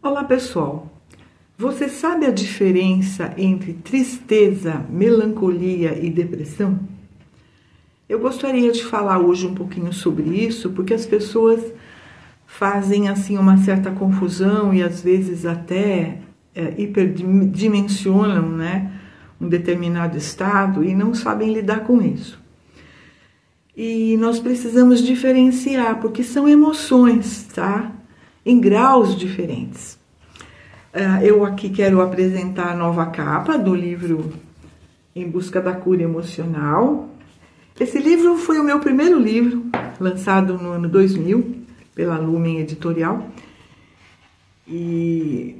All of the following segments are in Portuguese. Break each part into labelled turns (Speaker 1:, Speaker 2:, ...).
Speaker 1: Olá pessoal, você sabe a diferença entre tristeza, melancolia e depressão? Eu gostaria de falar hoje um pouquinho sobre isso, porque as pessoas fazem assim uma certa confusão e às vezes até hiperdimensionam, né, um determinado estado e não sabem lidar com isso. E nós precisamos diferenciar, porque são emoções, tá? Em graus diferentes. Eu aqui quero apresentar a nova capa do livro Em Busca da Cura Emocional. Esse livro foi o meu primeiro livro, lançado no ano 2000, pela Lumen Editorial. E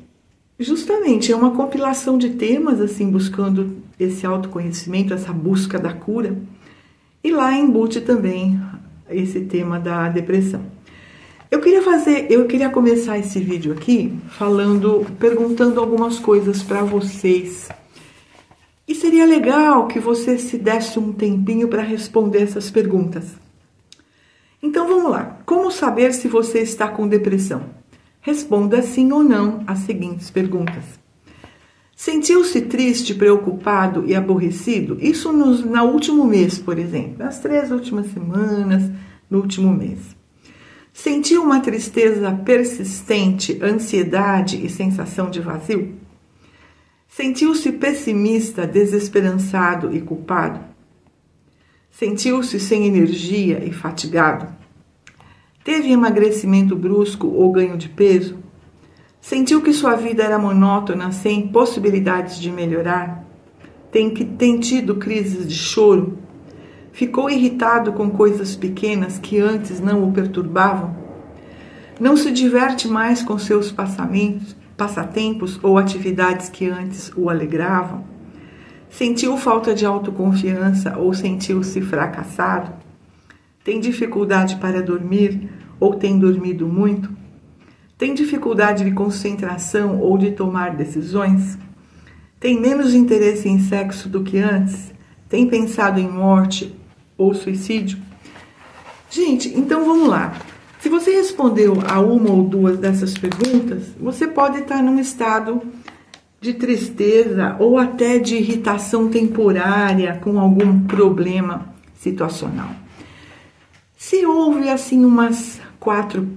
Speaker 1: justamente é uma compilação de temas, assim, buscando esse autoconhecimento, essa busca da cura. E lá embute também esse tema da depressão. Eu queria começar esse vídeo aqui perguntando algumas coisas para vocês. E seria legal que você se desse um tempinho para responder essas perguntas. Então vamos lá. Como saber se você está com depressão? Responda sim ou não às seguintes perguntas. Sentiu-se triste, preocupado e aborrecido? Isso no último mês, por exemplo. Nas 3 últimas semanas, no último mês. Sentiu uma tristeza persistente, ansiedade e sensação de vazio? Sentiu-se pessimista, desesperançado e culpado? Sentiu-se sem energia e fatigado? Teve emagrecimento brusco ou ganho de peso? Sentiu que sua vida era monótona, sem possibilidades de melhorar? Tem tido crises de choro? Ficou irritado com coisas pequenas que antes não o perturbavam? Não se diverte mais com seus passatempos ou atividades que antes o alegravam? Sentiu falta de autoconfiança ou sentiu-se fracassado? Tem dificuldade para dormir ou tem dormido muito? Tem dificuldade de concentração ou de tomar decisões? Tem menos interesse em sexo do que antes? Tem pensado em morte ou suicídio? Gente, então vamos lá. Se você respondeu a uma ou duas dessas perguntas, você pode estar num estado de tristeza ou até de irritação temporária com algum problema situacional. Se houve assim umas 4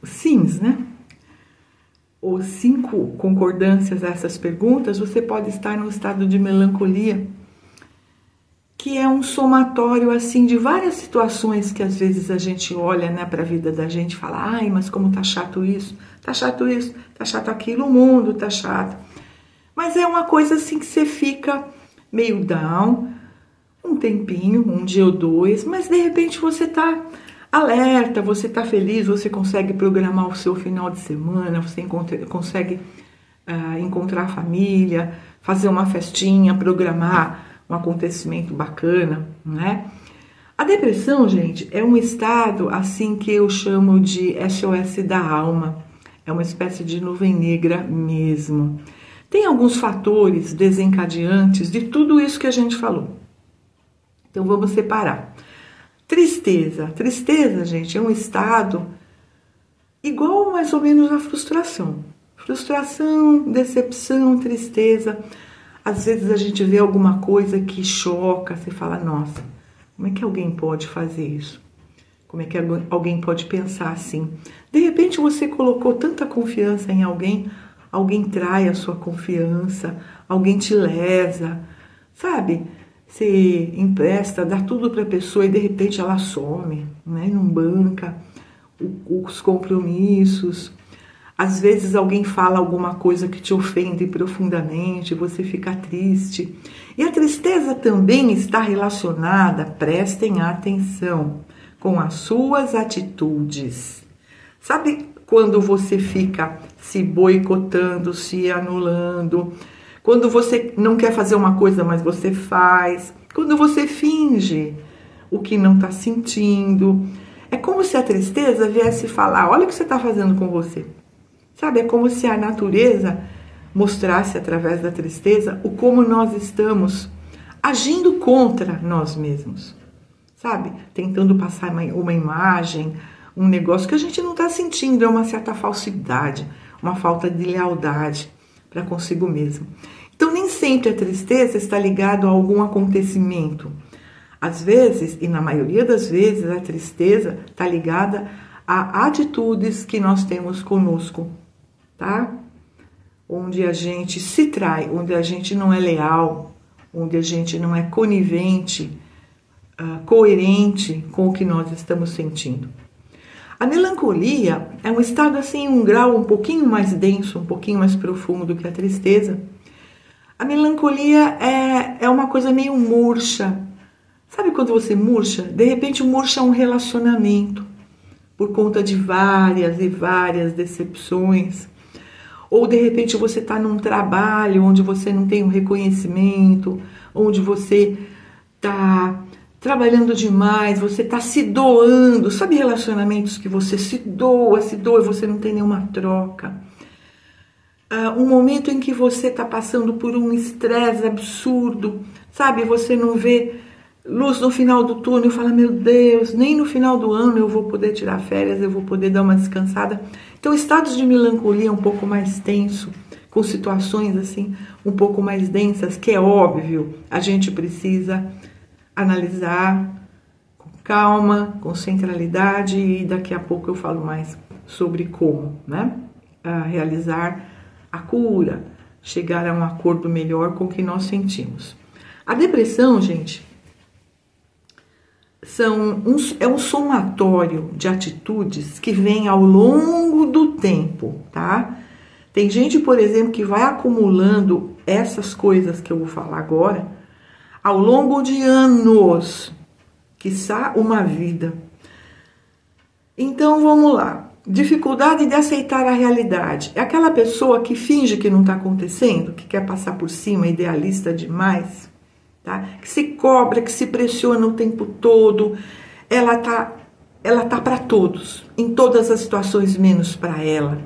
Speaker 1: sims, né? Ou 5 concordâncias a essas perguntas, você pode estar num estado de melancolia, que é um somatório assim de várias situações que às vezes a gente olha, né, para a vida da gente e fala: ai, mas como tá chato isso, tá chato aquilo, o mundo tá chato. Mas é uma coisa assim que você fica meio down, um tempinho, um dia ou 2, mas de repente você tá alerta, você tá feliz, você consegue programar o seu final de semana, você consegue encontrar a família, fazer uma festinha, programar um acontecimento bacana, né? A depressão, gente, é um estado assim que eu chamo de SOS da alma. É uma espécie de nuvem negra mesmo. Tem alguns fatores desencadeantes de tudo isso que a gente falou. Então vamos separar. Tristeza. Tristeza, gente, é um estado igual mais ou menos à frustração. Frustração, decepção, tristeza. Às vezes a gente vê alguma coisa que choca, você fala: nossa, como é que alguém pode fazer isso? Como é que alguém pode pensar assim? De repente você colocou tanta confiança em alguém, alguém trai a sua confiança, alguém te lesa, sabe? Você empresta, dá tudo para a pessoa e de repente ela some, né? Não banca os compromissos. Às vezes alguém fala alguma coisa que te ofende profundamente, você fica triste. E a tristeza também está relacionada, prestem atenção, com as suas atitudes. Sabe quando você fica se boicotando, se anulando? Quando você não quer fazer uma coisa, mas você faz. Quando você finge o que não está sentindo. É como se a tristeza viesse falar: olha o que você está fazendo com você. Sabe, é como se a natureza mostrasse através da tristeza o como nós estamos agindo contra nós mesmos. Sabe, tentando passar uma imagem, um negócio que a gente não está sentindo, é uma certa falsidade. uma falta de lealdade para consigo mesmo. Então, nem sempre a tristeza está ligada a algum acontecimento. Às vezes, e na maioria das vezes, a tristeza está ligada a atitudes que nós temos conosco, tá? Onde a gente se trai, onde a gente não é leal, onde a gente não é conivente, coerente com o que nós estamos sentindo. A melancolia é um estado assim, um grau um pouquinho mais denso, um pouquinho mais profundo que a tristeza. A melancolia é uma coisa meio murcha. Sabe quando você murcha? De repente murcha um relacionamento por conta de várias e várias decepções. Ou de repente você está num trabalho onde você não tem um reconhecimento, onde você está trabalhando demais, você está se doando. Sabe relacionamentos que você se doa e você não tem nenhuma troca? Um momento em que você está passando por um estresse absurdo, sabe? Você não vê luz no final do túnel e fala, meu Deus, nem no final do ano eu vou poder tirar férias, eu vou poder dar uma descansada. Então, estados de melancolia um pouco mais tenso, com situações assim um pouco mais densas, que é óbvio, a gente precisa analisar com calma, com centralidade, e daqui a pouco eu falo mais sobre como, né? Realizar a cura, chegar a um acordo melhor com o que nós sentimos. A depressão, gente, é um somatório de atitudes que vem ao longo do tempo, tá? Tem gente, por exemplo, que vai acumulando essas coisas que eu vou falar agora ao longo de anos, quiçá uma vida. Então, vamos lá. Dificuldade de aceitar a realidade. É aquela pessoa que finge que não está acontecendo, que quer passar por cima, idealista demais, tá? Que se cobra, que se pressiona o tempo todo. Ela tá para todos, em todas as situações, menos para ela.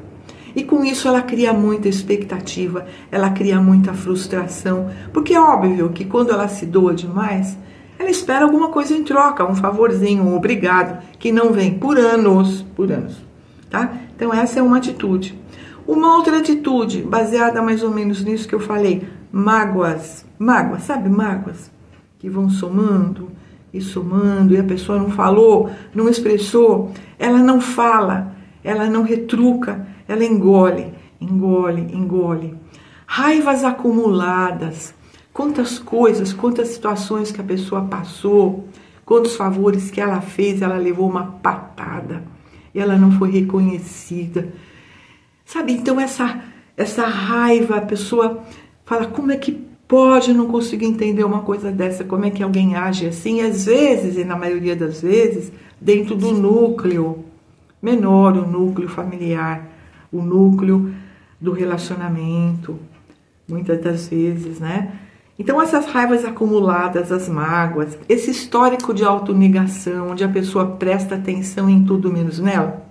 Speaker 1: E com isso ela cria muita expectativa, ela cria muita frustração, porque é óbvio que quando ela se doa demais, ela espera alguma coisa em troca, um favorzinho, um obrigado, que não vem por anos. Tá? Então essa é uma atitude. Uma outra atitude, baseada mais ou menos nisso que eu falei, mágoas, sabe, mágoas que vão somando e a pessoa não falou, não expressou, ela não fala, ela não retruca, ela engole. Raivas acumuladas, quantas coisas, quantas situações que a pessoa passou, quantos favores que ela fez, ela levou uma patada. E ela não foi reconhecida. Sabe, então essa raiva, a pessoa fala, como é que pode não conseguir entender uma coisa dessa? Como é que alguém age assim? E às vezes, e na maioria das vezes, dentro do núcleo menor, o núcleo familiar, o núcleo do relacionamento, muitas das vezes, né? Então essas raivas acumuladas, as mágoas, esse histórico de autonegação, onde a pessoa presta atenção em tudo menos nela,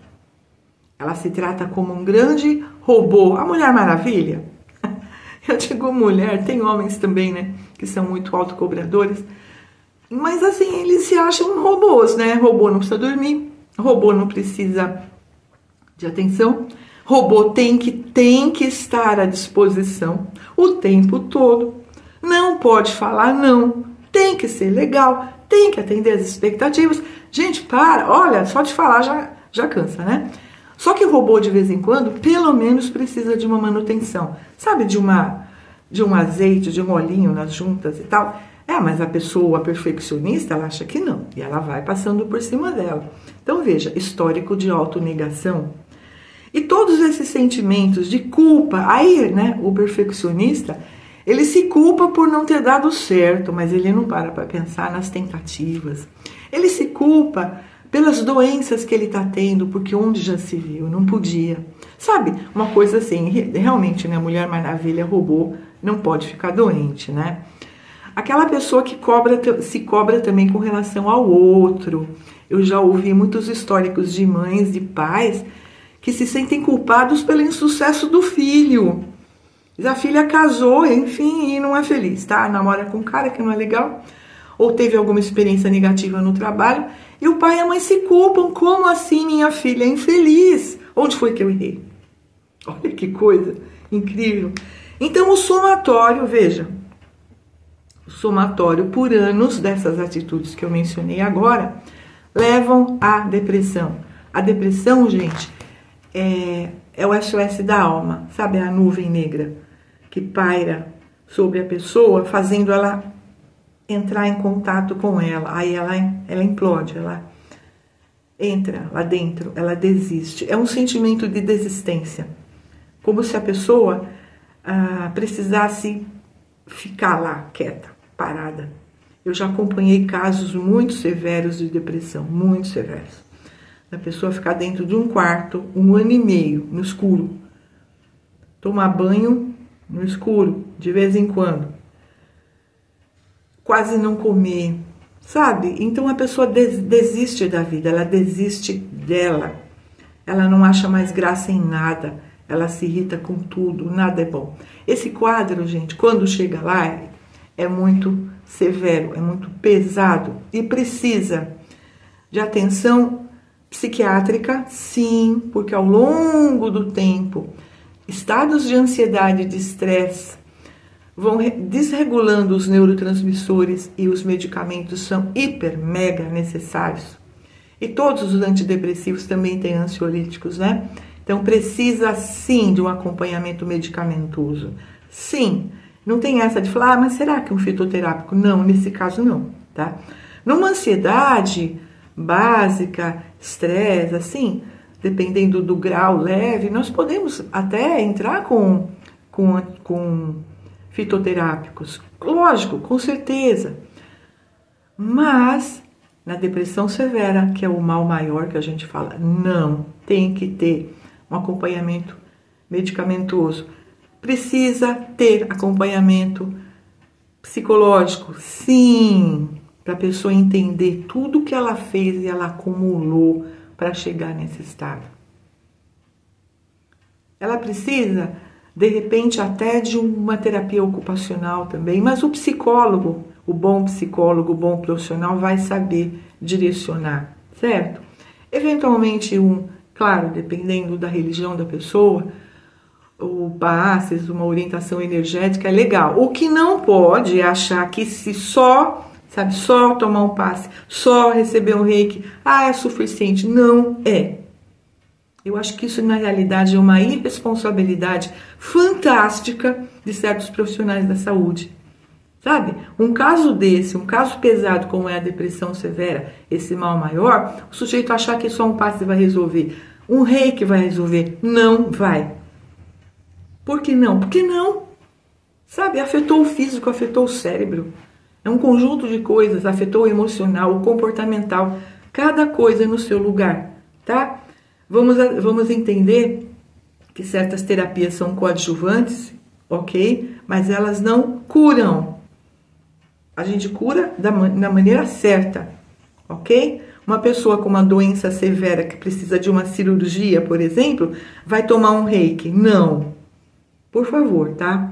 Speaker 1: ela se trata como um grande robô. A Mulher Maravilha, eu digo mulher, tem homens também, né, que são muito autocobradores, mas assim, eles se acham robôs, né? Robô não precisa dormir, robô não precisa de atenção, robô tem que estar à disposição o tempo todo. Não pode falar não, tem que ser legal, tem que atender as expectativas. Gente, olha, só de falar já cansa, né? Só que o robô, de vez em quando, pelo menos precisa de uma manutenção. Sabe, de um azeite, de um olhinho nas juntas e tal. Mas a pessoa perfeccionista, ela acha que não. E ela vai passando por cima dela. Então, veja, histórico de autonegação. E todos esses sentimentos de culpa, aí, né, o perfeccionista, ele se culpa por não ter dado certo, mas ele não para pensar nas tentativas. Ele se culpa pelas doenças que ele está tendo, porque onde já se viu, não podia. Sabe, uma coisa assim, realmente, né, Mulher Maravilha, robô, não pode ficar doente, né? Aquela pessoa que se cobra também com relação ao outro. Eu já ouvi muitos históricos de mães, de pais, que se sentem culpados pelo insucesso do filho. A filha casou, enfim, e não é feliz, tá? Namora com um cara que não é legal, ou teve alguma experiência negativa no trabalho, e o pai e a mãe se culpam. Como assim minha filha é infeliz? Onde foi que eu errei? Olha que coisa incrível. Então, o somatório, veja, o somatório por anos dessas atitudes que eu mencionei agora levam à depressão. A depressão, gente, é o SOS da alma, sabe? A nuvem negra que paira sobre a pessoa, fazendo ela entrar em contato com ela. Aí ela implode, ela entra lá dentro, ela desiste. É um sentimento de desistência, como se a pessoa precisasse ficar lá quieta, parada. Eu já acompanhei casos muito severos de depressão, muito severos. A pessoa ficar dentro de um quarto 1 ano e meio, no escuro. Tomar banho no escuro, de vez em quando. Quase não comer, sabe? Então a pessoa desiste da vida, ela desiste dela. Ela não acha mais graça em nada, ela se irrita com tudo, nada é bom. Esse quadro, gente, quando chega lá, é muito severo, é muito pesado e precisa de atenção psiquiátrica, sim, porque ao longo do tempo, estados de ansiedade e de estresse vão desregulando os neurotransmissores e os medicamentos são hiper, mega necessários. E todos os antidepressivos também têm ansiolíticos, né? Então precisa sim de um acompanhamento medicamentoso. Sim, não tem essa de falar, mas será que um fitoterápico? Não, nesse caso não, tá? Numa ansiedade básica, estresse, assim, dependendo do grau leve, nós podemos até entrar com fitoterápicos. Lógico, com certeza. Mas na depressão severa, que é o mal maior que a gente fala, não, tem que ter um acompanhamento medicamentoso. Precisa ter acompanhamento psicológico, sim, para a pessoa entender tudo que ela fez e ela acumulou para chegar nesse estado. Ela precisa, de repente, até de uma terapia ocupacional também, mas o psicólogo, o bom profissional vai saber direcionar, certo? Eventualmente, claro, dependendo da religião da pessoa, o passes, uma orientação energética é legal. O que não pode é achar que se só tomar um passe, só receber um reiki, é suficiente. Não é. Eu acho que isso, na realidade, é uma irresponsabilidade fantástica de certos profissionais da saúde. Sabe? Um caso desse, um caso pesado como é a depressão severa, esse mal maior, o sujeito achar que só um passe vai resolver, um reiki vai resolver. Não vai. Por que não? Porque não. Sabe? Afetou o físico, afetou o cérebro. É um conjunto de coisas, afetou o emocional, o comportamental, cada coisa no seu lugar, tá? Vamos entender que certas terapias são coadjuvantes, ok? Mas elas não curam. A gente cura da maneira certa, ok? Uma pessoa com uma doença severa que precisa de uma cirurgia, por exemplo, vai tomar um reiki? Não. Por favor, tá?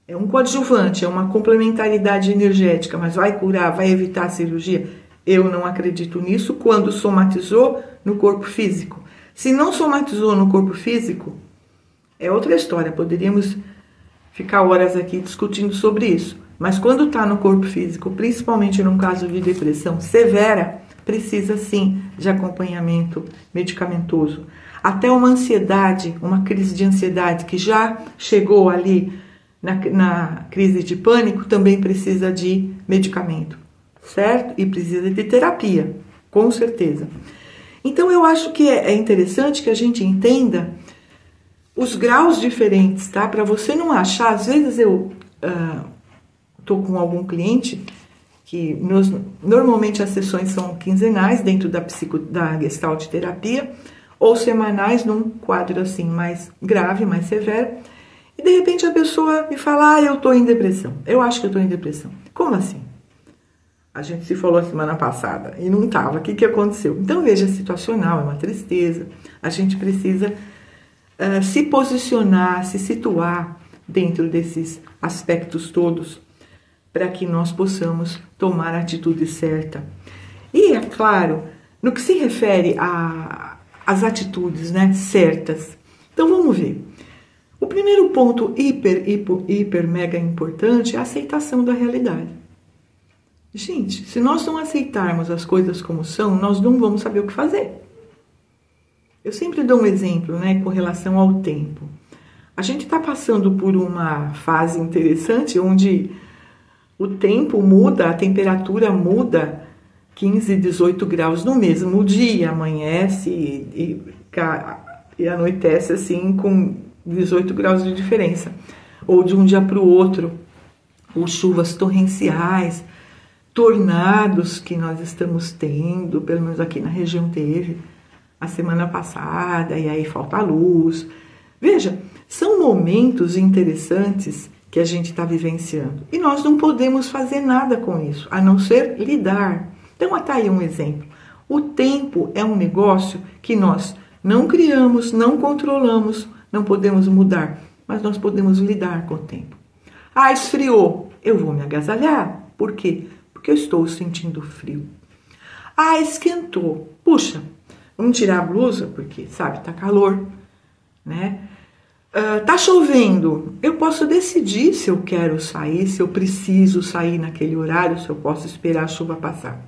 Speaker 1: É um coadjuvante, é uma complementaridade energética, mas vai curar, vai evitar a cirurgia? Eu não acredito nisso quando somatizou no corpo físico. Se não somatizou no corpo físico, é outra história, poderíamos ficar horas aqui discutindo sobre isso. Mas quando está no corpo físico, principalmente num caso de depressão severa, precisa sim de acompanhamento medicamentoso. Até uma ansiedade, uma crise de ansiedade que já chegou ali na crise de pânico, também precisa de medicamento, certo? E precisa de terapia, com certeza. Então eu acho que é interessante que a gente entenda os graus diferentes, tá? Para você não achar, às vezes eu tô com algum cliente que normalmente as sessões são quinzenais dentro da Gestalt terapia ou semanais num quadro assim mais grave, mais severo. E de repente a pessoa me fala, eu tô em depressão. Eu acho que eu tô em depressão. Como assim? A gente se falou a semana passada e não tava. O que aconteceu? Então veja, situacional, é uma tristeza. A gente precisa se posicionar, se situar dentro desses aspectos todos para que nós possamos tomar a atitude certa. E é claro, no que se refere às atitudes, né, certas, Então vamos ver. O primeiro ponto hiper, mega importante é a aceitação da realidade. Gente, se nós não aceitarmos as coisas como são, nós não vamos saber o que fazer. Eu sempre dou um exemplo, né, com relação ao tempo. A gente está passando por uma fase interessante onde o tempo muda, a temperatura muda 15, 18 graus no mesmo dia, amanhece e anoitece assim com 18 graus de diferença, ou de um dia para o outro, ou chuvas torrenciais, tornados que nós estamos tendo, pelo menos aqui na região teve, a semana passada, e aí falta luz. Veja, são momentos interessantes que a gente está vivenciando, e nós não podemos fazer nada com isso, a não ser lidar. Então, está aí um exemplo. O tempo é um negócio que nós não criamos, não controlamos, não podemos mudar, mas nós podemos lidar com o tempo. Ah, esfriou, eu vou me agasalhar. Por quê? Porque eu estou sentindo frio. Ah, esquentou. Puxa, vamos tirar a blusa, porque, sabe, tá calor, né? Tá chovendo. Eu posso decidir se eu quero sair, se eu preciso sair naquele horário, se eu posso esperar a chuva passar.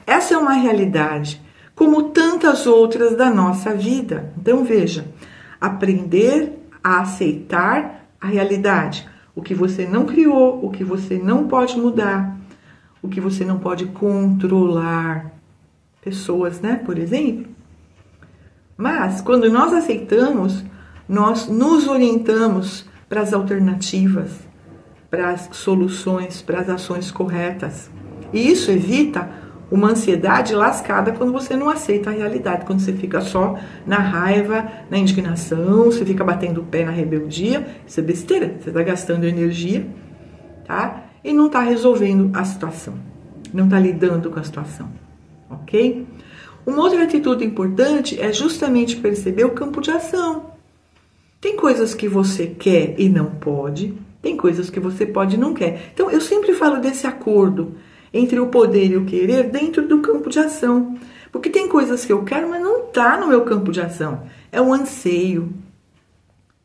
Speaker 1: Essa é uma realidade, como tantas outras da nossa vida. Então, veja, aprender a aceitar a realidade. O que você não criou, o que você não pode mudar, o que você não pode controlar. Pessoas, né, por exemplo. Mas, quando nós aceitamos, nós nos orientamos para as alternativas, para as soluções, para as ações corretas. E isso evita uma ansiedade lascada quando você não aceita a realidade, quando você fica só na raiva, na indignação, você fica batendo o pé na rebeldia. Isso é besteira, você está gastando energia, tá? E não está resolvendo a situação, não está lidando com a situação, ok? Uma outra atitude importante é justamente perceber o campo de ação. Tem coisas que você quer e não pode, tem coisas que você pode e não quer. Então, eu sempre falo desse acordo entre o poder e o querer dentro do campo de ação. Porque tem coisas que eu quero, mas não está no meu campo de ação. É o anseio,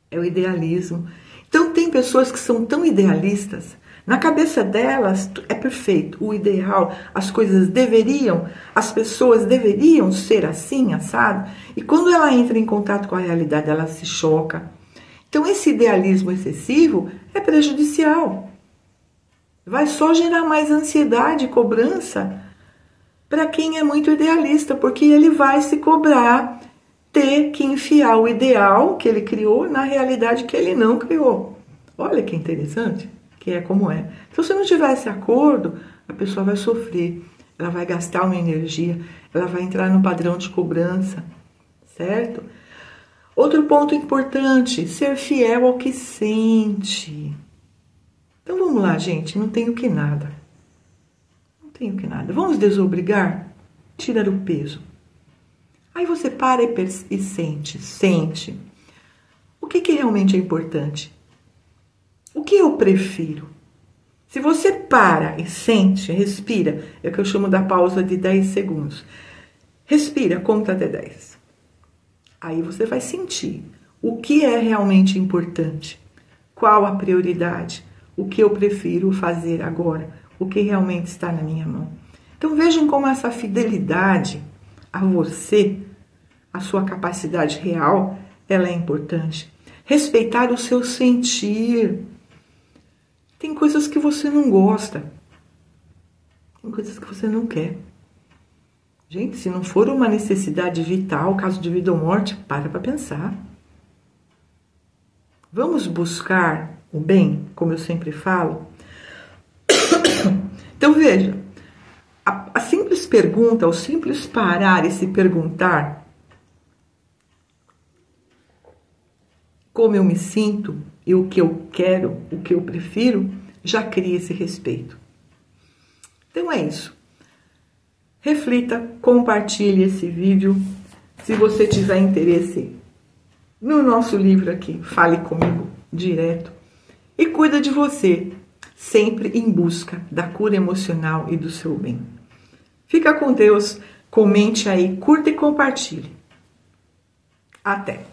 Speaker 1: é o idealismo. Então, tem pessoas que são tão idealistas, na cabeça delas é perfeito, o ideal, as coisas deveriam, as pessoas deveriam ser assim, assado. E quando ela entra em contato com a realidade, ela se choca. Então, esse idealismo excessivo é prejudicial. Vai só gerar mais ansiedade e cobrança para quem é muito idealista, porque ele vai se cobrar ter que enfiar o ideal que ele criou na realidade que ele não criou. Olha que interessante, que é como é. Então, se não tiver esse acordo, a pessoa vai sofrer, ela vai gastar uma energia, ela vai entrar no padrão de cobrança, certo? Outro ponto importante, ser fiel ao que sente. Então vamos lá, gente, não tenho que nada. Não tenho que nada. Vamos desobrigar? Tirar o peso. Aí você para e sente. O que realmente é importante? O que eu prefiro? Se você para e sente, respira, é o que eu chamo da pausa de 10 segundos. Respira, conta até 10. Aí você vai sentir o que é realmente importante, qual a prioridade, o que eu prefiro fazer agora, o que realmente está na minha mão. Então vejam como essa fidelidade a você, a sua capacidade real, ela é importante. Respeitar o seu sentir. Tem coisas que você não gosta, tem coisas que você não quer. Gente, se não for uma necessidade vital, caso de vida ou morte, para pensar. Vamos buscar o bem, como eu sempre falo. Então veja, a simples pergunta, o simples parar e se perguntar como eu me sinto e o que eu quero, o que eu prefiro, já cria esse respeito. Então é isso. Reflita, compartilhe esse vídeo. Se você tiver interesse no nosso livro aqui, fale comigo direto. E cuida de você, sempre em busca da cura emocional e do seu bem. Fica com Deus, comente aí, curta e compartilhe. Até!